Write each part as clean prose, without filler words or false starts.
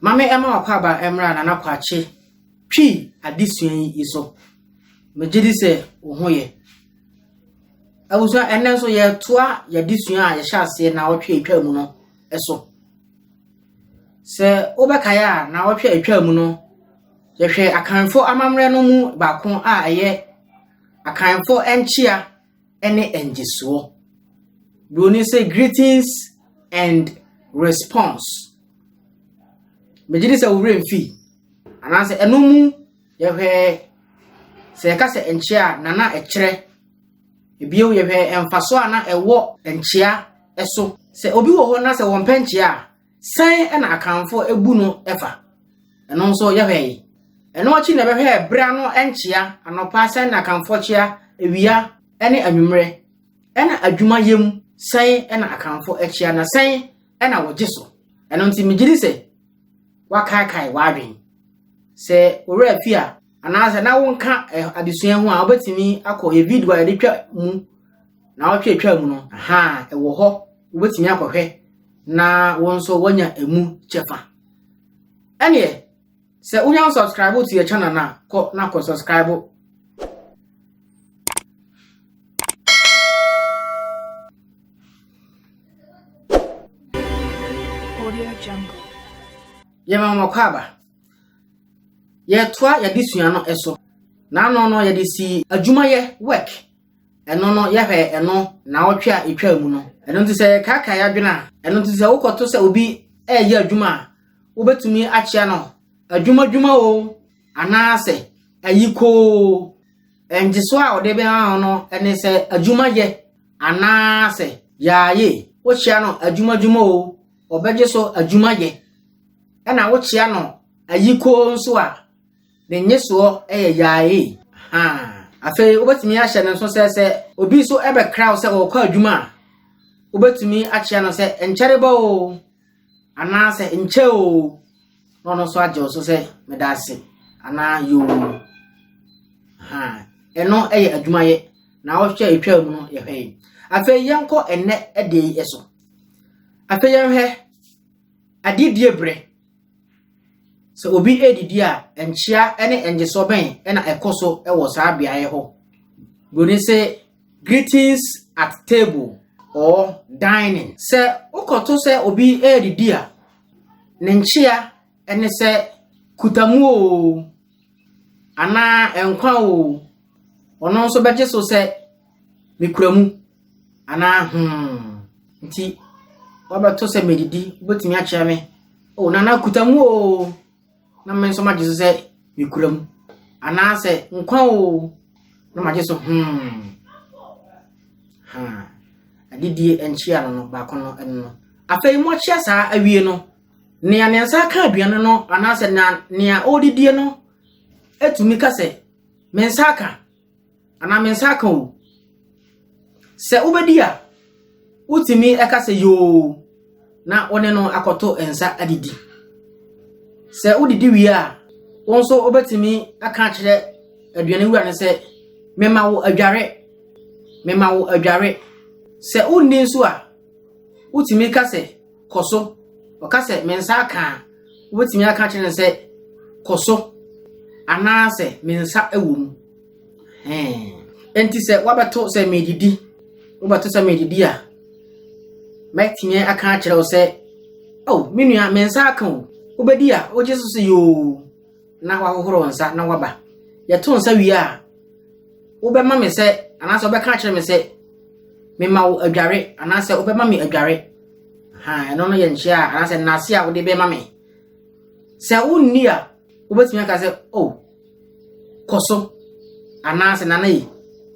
Mame ema wakwaba emra na nakwache twi adesua yi so megidi se wo hoye awusa enen so ye toa ye desua a ye hyase na wotwe etwa mu no eso se obekaya na wotwe etwa mu no ye hwe akanfo amamre no mu baako a eye akanfo enchia ene NNYESOỌ broni say greetings and response megidi se wo remfi anase enomu ye hwe se ka se enchia nana ekire ebiew ye hwe emfaso ana ewo enchia eso se obi wo ho na se won penchia san na akanfo ebu no efa eno nso ye hwe eno achi na behwe bra no enchia anopa san na akanfo chia ewia ene anwumre ena adwuma yem san na akanfo echia na san na wogeso eno nti migiri se wakakai wadwen se ore afia anase na wonka adesua ho a obetimi akọ video a yedetwa mu na wotwa mu no aha ewo ho obetimi akọhwe na wonso wonya emu chefa ene se unya subscribe to your channel na ko subscribe Audio Jungle. Yema makwaba ye toa ye desua no eso na no ye de si adwuma ye work eno no ye hwe eno na wotwa etwa mu no eno nti se kaka ya dwena eno nti se wokoto se obi ye adwuma obetumi achia no adwuma o anase ayiko NNYESOỌ a ode be ha no ene se adwuma ye anase yaaye wo chia no adwuma o obeje so adwuma ye ena wo chia no ayiko nso a NNYESOỌ yaaye afi obetumi ahye ne so se obi so ebe crowd se wo kwa adwuma obetumi achia no se enchereba o anase enche o no so aje so se medase ana yo eno adwuma ye na wo hwe etwa mu no ye hwe afi yenko enne ede eso afi yenhwe adidie bre so obi edidi a enchia ene NNYESOỌ ben ena ekoso ewo saa biaye ho goni say greetings at table or dining se ukoto se obi edidi a nenchia ene se kutamu o ana enkwa o ono so beje so se mikuramu ana nti wabato se medidi obetimi achia me o nana kutamu o na men so maje se mikuram ana se nkwa o na maje so adidie enchia no ba kono enno afei mo chia sa awie no ne anensa ka aduane no ana se na ne odidie no etumi ka se mensa ka ana mensa ka o se ubedi a utimi eka se yo na one no akoto ensa adidi se udidi wi a wonso obetimi aka kire aduane wura ne se mema wo adware se unni nso a utimi ka se koso o ka se mensa aka obetimi aka kire ne se koso ana se mensa ewum enti se wabato se medidi wabato se medidi a metimi aka kire o se oh menua mensa aka o obedi a o Jesus yo na wa hohoro nsa na waba ye to nsa wi a wo be ma me se anase wo be ka kire me se me ma wo adware anase wo be ma me adware eno no ye nchia anase nase a wo de be ma me se unni a wo betimi aka se oh koso anase nana yi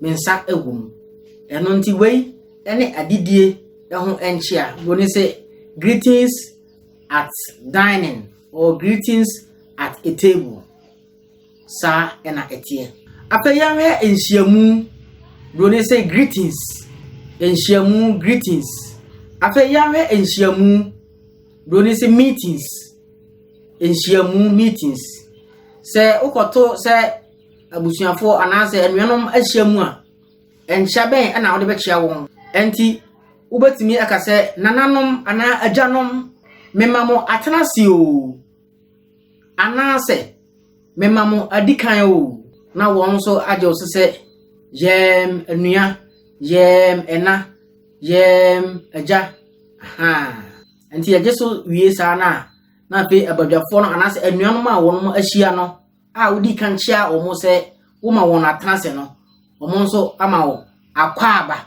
me nsa egum eno nti wei ene adidie ehun enchia woni se greetings at dining or greetings at a table sa ena etie apeyanwe enhyiamu woni se greetings enhyiamu greetings apeyanwe enhyiamu woni se meetings enhyiamu meetings se ukoto se abusuafo anase enwenom ahyiamu a enhya ben ena wode be chia won enti ubetimi aka se nananom ana ajanom memamo atenasi o anase memamu adikan o na won so aje o se yem enua yem ena yem aja enti aje so wie sa na pe abadwafo no anase enua no ma won ahia no a odi kan chia o mo se wo ma won atanse no o mo so ama wo akwa aba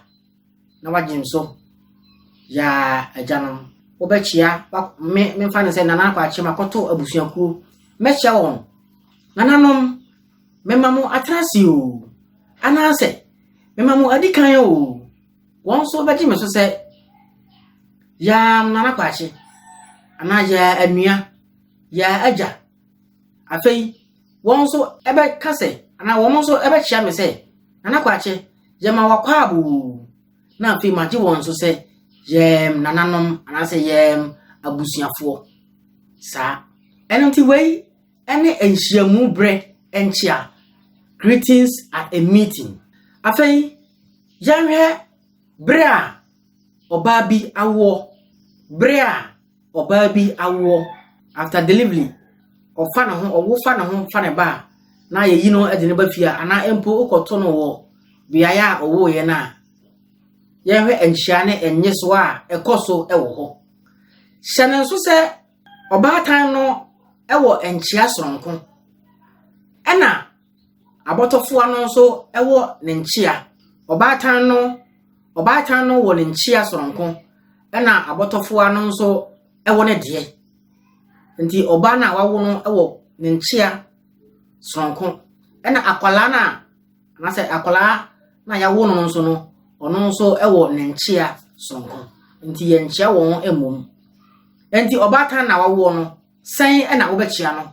na wagim so ya aja no wo be chia me fa ne se nana kwa chia makoto abusuaku me chia won nananom memamu atrasi o anase memamu adikan o won so be me so se ya nana kwa chia ana ya anua ya aja afei won so ebe kase ana won so ebe chia me se nana kwa chia ya ma wakwa abu na afei ma ji won so se yem nananom anase yem abusuafo sa enoti wei ene enhyiamu bre enchia greetings at a meeting afei yanhwe bre a oba bi awo bre a oba bi awo after delivery ofa na ho owo fa na ho fa ne ba na ye yi no ede ne ba fia ana empo okoto no wo biaya owo ye na yehwe enhia ne enyeso a ekoso ewo ho hyane so se obatan no ewo enchia soronko ena abotofo ano so ewo ne nchia obatan no wo ne nchia soronko ena abotofo ano so ewo ne de nti oba na wawo no ewo ne nchia soronko ena akwala na se akwala na yawo no so no ono so ewo ne nchia soronko nti ye nchia won emom enti obatan na wawo no san ena wo bechia no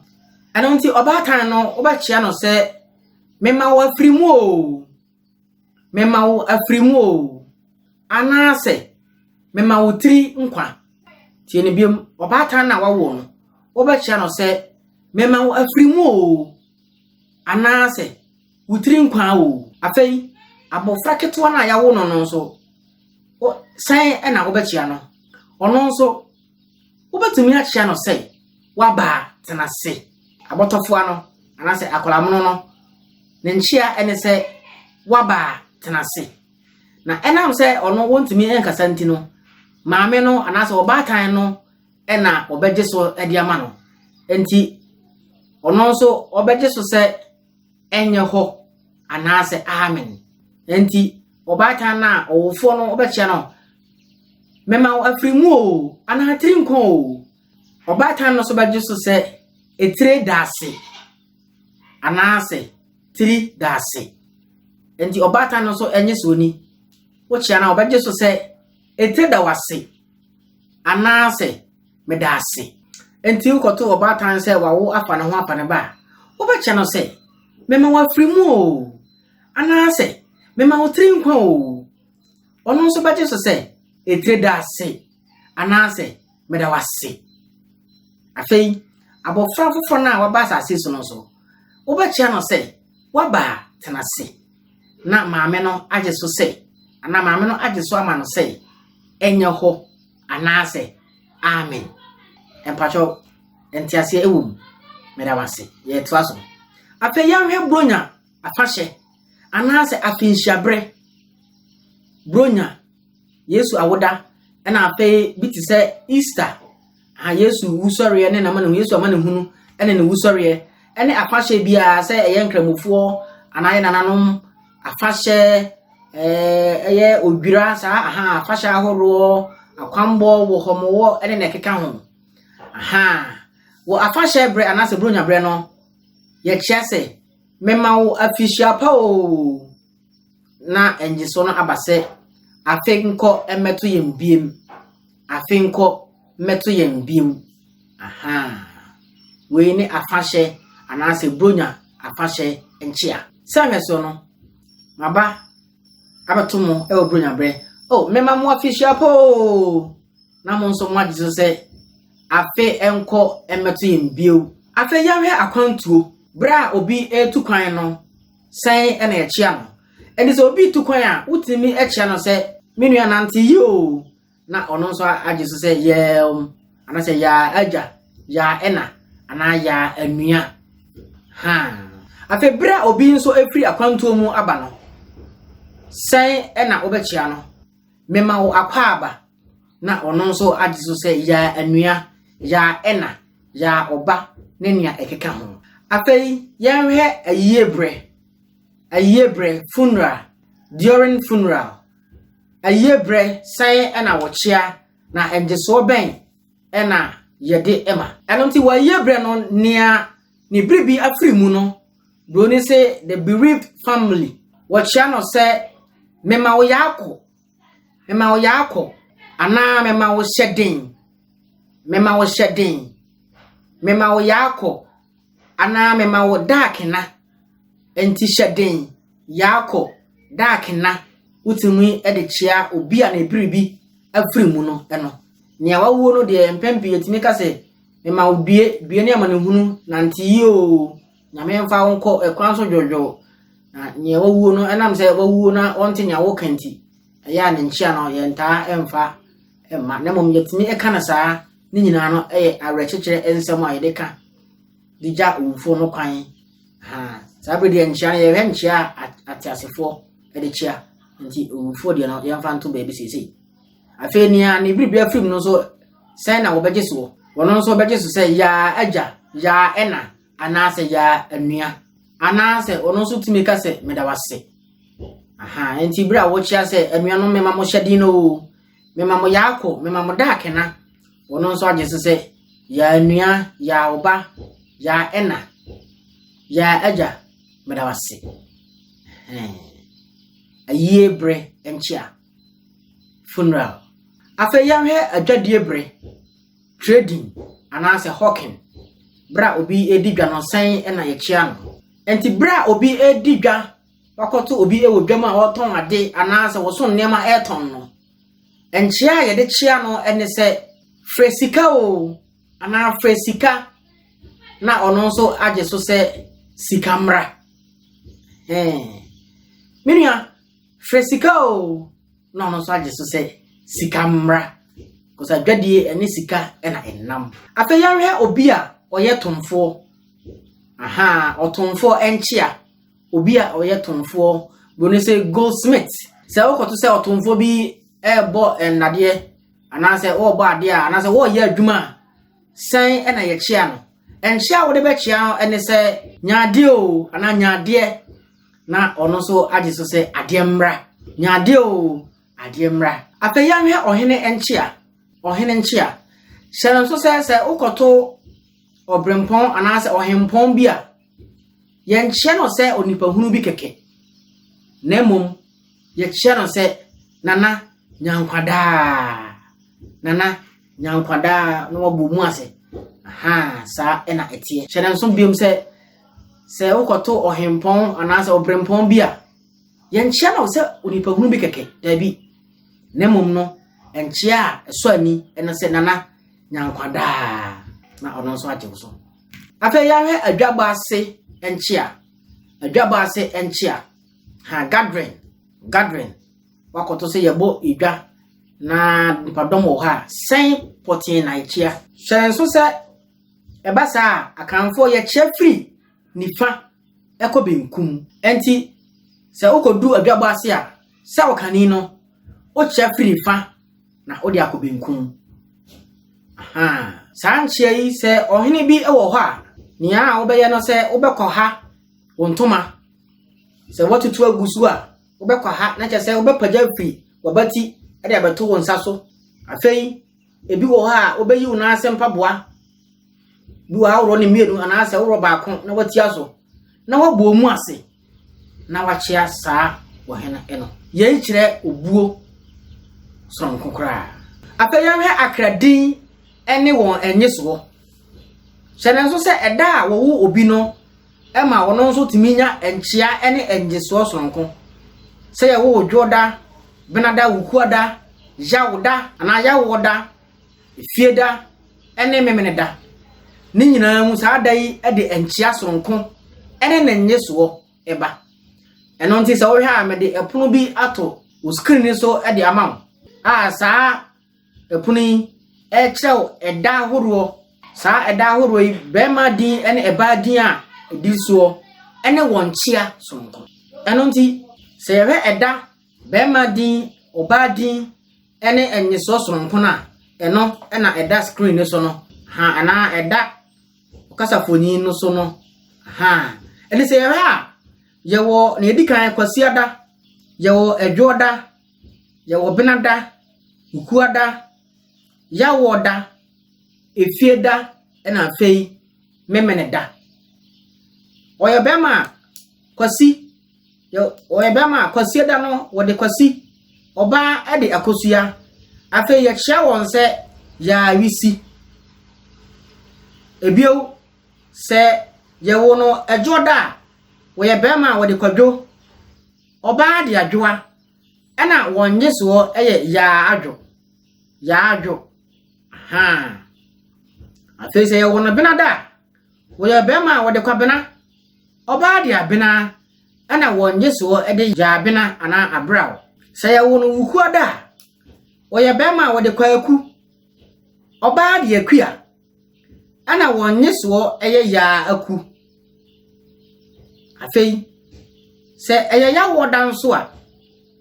eno nti obatan no wo bechia no se mema wo afrimu o anase mema wo tri nkwa tie ne biem obatan na wawo no wo bechia no se mema wo afrimu o anase wo tri nkwa o afei abofra ketewa na yawo no so san ena wo bechia no ono so wo betumi achia no se waba tenase abotofo ano anase akolamono no ne nchia ene se waba tenase na enam se ono wontumi enkasa nti no maame no anase obatan no ena obeje so edi ama no enti ono so obeje so se enye ho anase amen enti obatan na owofo no obechia no mema afrimu o ana trinko o obatan no so beje so se etire dase anase tri dase enti obatan no so enye so ni wo chia na obeje so se etire da wase anase medase enti ukoto obatan se wawo afa na ho afa ne ba obechia no se mema wa afrimu o anase mema wo trinko o ono so beje so se etire dase anase medawase afei abofra fofo na waba asase so no so obechia no se waba tenase na maame no age so se ana maame no age so ama no se enye ho anase amen empacho entiase ewum medawase ye toaso afei yanhwe bronya afahye anase afinhyiabre bronya Yesu awoda ena afei biti se Easter Yesu wusori ene na manu Yesu amane hunu ene ne wusori ene afahye bia se eye nkramofo anaye nananom afahye eye odwira sa afahye ahoro akwambo wo homowo ene ne keka ho wo afahye bre anase bronya bre no ye chiase mema wo afishia pa o na enjiso no abase afenko emeto yembiem afenko meto yembiem we ni afahye anase bronya afahye enchia sameso no maba abatomo e bronya bre mema mo afishia po na mo nso mo agiso se afe enko emeto yembiem afe yahwe akwantuo bra obi etukwan no sai ena echia no eni so obi tukwan a utimi echia no se menua nante yo na ono so agiso se ye anase ya aja ya ena ana ya anua ha afa bra obi nso afiri akwanto mu aba no sai na obechia no mema wo akwaaba na ono nso agiso se ya anua ya ena ya oba ne nua ekeka ho afei yanhwe ayebre funeral during funeral ayebre sai na wochia na enjeso ben na yede ema enonti wa ayebre no nia ni bribi afri mu no bro ni say the bereaved family wochia no say mema wo yakọ ana mema wo hyeden mema wo yakọ ana mema wo dakena enti hyeden yakọ dakena utumi de chia obi a na ebiribi afiri mu no eno nia wawo no de empempi etimi ka se mema wo bie ne amanehunu na nti yo nyame mfa wo nkọ ekwan so dwodwo na nia wawo no enam se wawo na onti nya wo kanti ya ne nchia no ye nta emfa emma na mom yetimi ekana saa ni nyina no awerechekere ensem a yedeka dija ufo no kwan ha sabe de nchia ye hwe nchia atiasefo de chia nti ufo de no ye mfa nto baby sisi afenia ni bibia film no so sai na wo beje so wono so beje so sai ya aja ya ena anase ya anua anase ono so timi ka se medawase aha enti bra wo chia se anua no mema mo hyedin no mema mo yakọ mema mo dakena wono so agese se ya anua ya oba ya ena ya aja medawase ayebre enchia funeral afa yanhwe adwadie bre trading anase hawking bra obi edidwa no san na ye chia no enti bra obi edidwa wakoto obi ewodwam a oton ade anase woso nnema eton no enchia ye de chia no ene se fresika o ana fresika na ono so age so se sikamra minia fresika o na ono so age so se sikamra kosa dwadie ene sika na enam afa yanhwe obi a oye tonfo aha otonfo enchia obi a oye tonfo boni say goldsmith say okoto say otonfo bi ebo enade anase wo bo ade a anase wo ye adwuma san na ye chia no enchia wo de be chia ene say nyaade o ana nyaade na ono so age so say ade mra nyaade o ade mra afa yanhwe ohene enchia shalom so say okoto obrempon anase ohempon bia ye nchia no se onipa hunu bi keke nemom ye chia no se nana nyankwada no wabumu ase aha sa ena etie shalom so biom se okoto ohempon anase obrempon bia ye nchia no se onipa hunu bi keke dabi nemom no enchia eso ani ena se nana nyankwada na ono so ate so afa yanhwe adwabase enchia ha gathering wakoto se yebo idwa na dipadom wo ha sen potin na ichia hwen so se ebasa akanfo ye chia free nifa ekobenkum enti se ukodu adwabase a se wakani no o chia free fa na odi akobenkum aha sanchia yi se ohene bi ewo ho a nia obeye no se obekọ ha wontoma se watutu agusu a obekọ ha na che se obepaja free wabati ade abeto wonsa so afei ebi wo ha obeyi una asempa boa bi wa awro ne mienu ana ase woro ba ko na watia so na wabo mu ase na wachia saa wo hena eno ye kire obuo sonko kra afei yanhwe akradin ene won enyeso hyene nso se eda a wo obi no ema wono nso timinya enchia ene enyeso sonko se ye wo dwoda benada wukuada yawuda ana yawoda efieda ene memeneda ni nyina mu sa dai ede enchia sonko ene na enyeso eba eno nti se wo hwa amede epono bi ato o screen so ede amam a saa epuni echew eda horo Sa eda horoi bema din ene eba din a edi so ene wonchia sonko. Eno nti se yewe eda bema din oba din ene enyeso sonko na eno ena eda screen ne so no ha ana eda kasafoni no so no ha ene se yewe a yewo na edi kan kwasiada yewo edwoda yewo benada ukuada yawoda efieda ena afei memeneda oyebema kwasi oyebema kwasieda no wode kwasi oba ede akosua afei ye hye won se ya wisi ebio se yewo no ejoda oyebema wode kwadwo oba de adwoa ena wonyeso eye ya adwo ha afei se yewo no benada oyebema wode kwabena oba de abena ana wonyeso ede ya abena ana abrawo se yewo no wukuada oyebema wode kwaku oba de akua ana wonyeso eye ya aku afei se eye ya wodan so a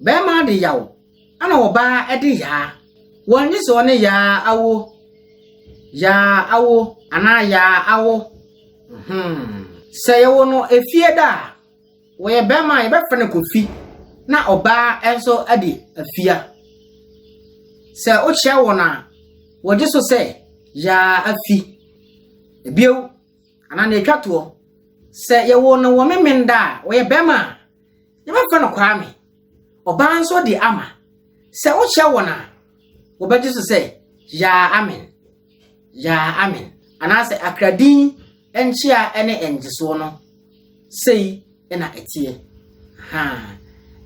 bema de yawo ana oba ede ya wonyeso ne ya awo ana ya awo se yewo no efieda wo ye bema ye befene kofi na oba enso ade afia se o chia wona wo je so se ya afi ebio ana na etwato se yewo no wo memenda wo ye bema ye befene kwame oba enso de ama se o chia wona wo be je so se ya amen ana se akradin enchia ene enjiso no sei ena etie ha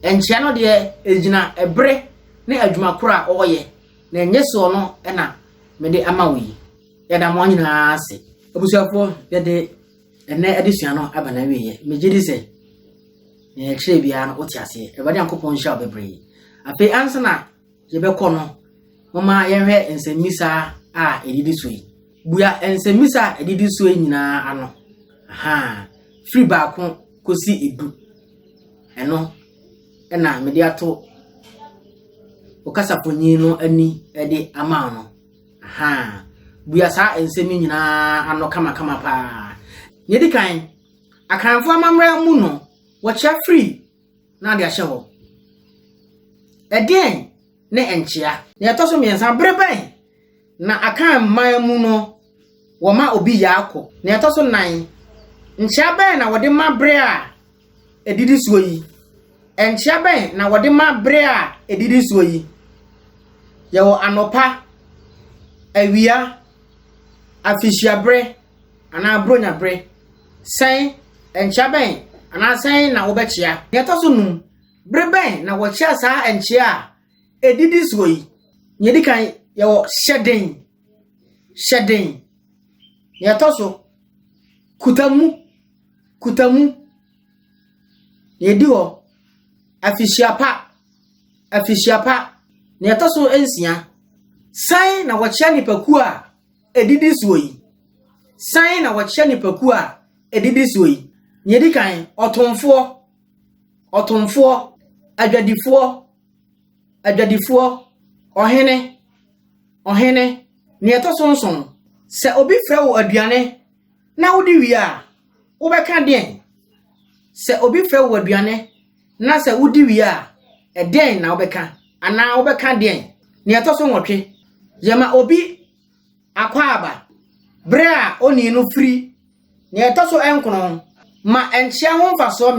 enchia no de ejina ebre ne adwuma kora oye na enyeso no ena mede amawi yada mo nyina ase abusuafo yede ene edisua no abana wiye megidi se ne kire bia no oti ase ebade ankopon hia obebre ape ansana yebekọ no mama yehwe ensemisa a edidi so yi buya ensemisa edidi so nyina ano ha free baako kosi edu eno ena mediato okasaponyi no ani ede ama no ha buya sa ensemi nyina ano kama pa yedi kan akanfo amamra mu no wacha free na de ahye ho eden ne enchia ne etoso miensa breben na akan man mu no woma obi yaako ne etoso nan nchia ben na wode ma bre a edidi suo yi enchia ben na wode ma bre a edidi suo yi yawo anopa awia afishia bre ana bronya bre sen enchia ben ana sen na wo bechia ne etoso num bre ben na wo chia sa enchia edidi suo yi nyedi kan yawo shedden ya toso kutamu yedi ho afishiapa ne toso ensia sai na wachia nipaku a edidi suoyi sai na wachia nipaku a edidi suoyi nyedi kan otomfo adwadifo ohene ne toso nson se obi frɛ wo aduane na wodi wi a wo bɛka den se obi frɛ wo aduane na se wodi wi a eden na wo bɛka ana wo bɛka den ne etoso nwotwe yema obi akwaba bre a oni no free ne etoso enkono ma enchia ho mfaso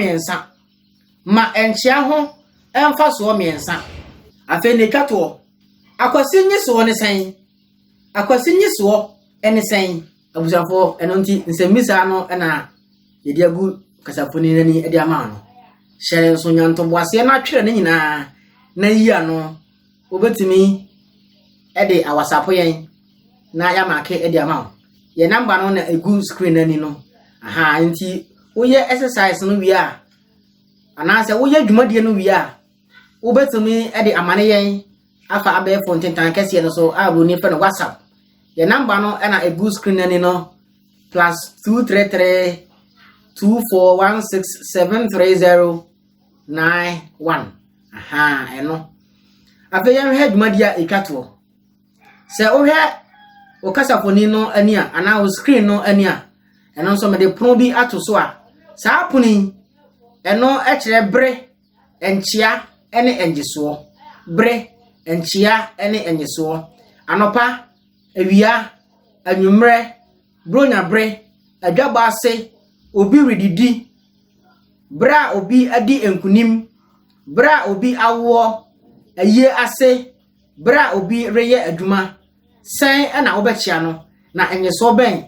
miensa afi ne twato akwasi nyiso ne sen ene sen abusafo eno nti nsemisa no na yedi agu kasafoni nani edi ama no hyere nso nyanto boase na twere ne nyina na yia no obetimi edi awasapo yen na ya make edi ama ye number no na egu screen nani no aha nti woye exercise no wi a ana se woye dwumadie no wi a obetimi edi amane yen afa abe fonten tan kese no so abo ni fe no WhatsApp Your number no and a good screen any no +233 24167309 aha eno afa yan he dwumadia etwato se o he o kasafoni no ani a ana o screen no ani a eno nso me de pono bi ato so a saa poni eno e kire bre enchia ene enjeso bre enchia ene enjeso anopa awia anwumre bronya bre adwaba ase obi redidi bra obi adi enkunim bra obi awo aye ase bra obi reye adwuma san na obechia no na enyeso ben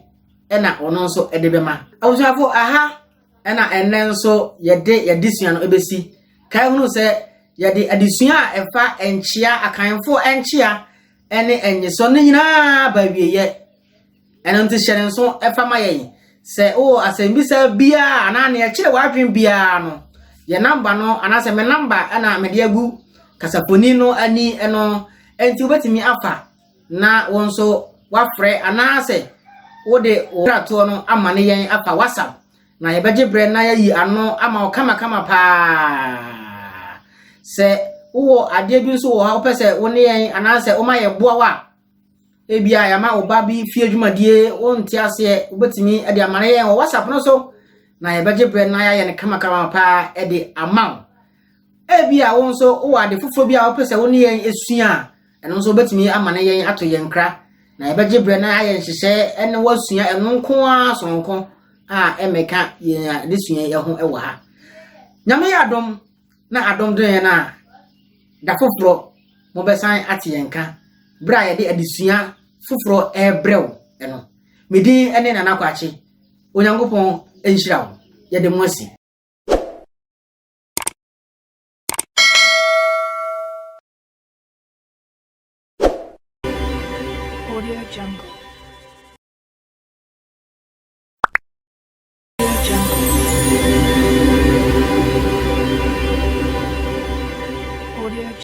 na ono nso edebema awusafo aha na enenso yede sua no ebesi kai hunu se yede adesua efa enchia akanfo enchia ene enyeso no nyina ba wieye eno nti hyere nso efa mayen se o asembisa bia ana na kire wadwen bia no ye number no ana se me number ana me de agu kasaponi no ani eno enti obetimi afa na wonso wafre ana se wo de orato no amane yen afa WhatsApp na ye beje bre na yayi ano ama o kama pa se wo ade bi nso wo ha opese wo ne yen ana se o ma ye boa wa ebia ya ma oba bi fie adwumadie wonti ase obetimi e de amane yen WhatsApp no so na ye beje bre na ya ye ne kama pa e de amount ebia wonso wo ade fofo bia opese wo ne yen esua eno nso obetimi amane yen ato yen kra na ye beje bre na ya ye nhyehyɛ ene wasua eno nko a sonko a emeka ye de sua ye ho e wa ha nyame ya adom na adom den na da foforo mo besan ate yen ka bra ye de adesua foforo ebrew eno medin ene na nakwache onyankopon enhyira wo ye de mo asi Audio Jungle.